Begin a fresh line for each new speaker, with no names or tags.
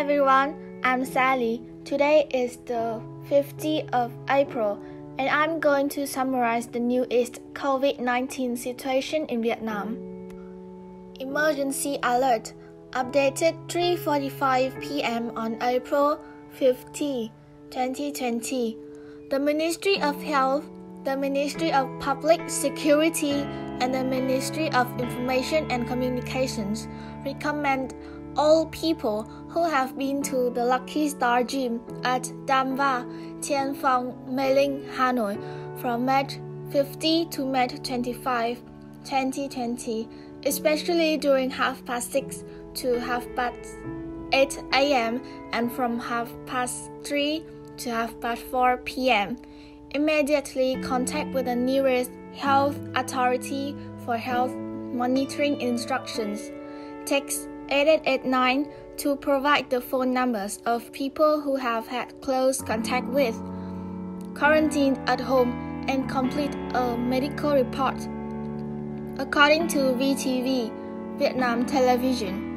everyone, I'm Sally. Today is the 15th of April and I'm going to summarize the newest COVID-19 situation in Vietnam. Emergency alert updated 3:45 p.m. on April 15, 2020. The Ministry of Health, the Ministry of Public Security, and the Ministry of Information and Communications recommend all people who have been to the Lucky Star Gym at Dam Va, Tiên Phong, Mê Linh, Hanoi from March 50 to March 25, 2020, especially during 6:30 to 8:30 a.m. and from 3:30 to 4:30 p.m. Immediately contact with the nearest health authority for health monitoring instructions. Text 8889 to provide the phone numbers of people who have had close contact with. Quarantine at home and complete a medical report. According to VTV, Vietnam Television.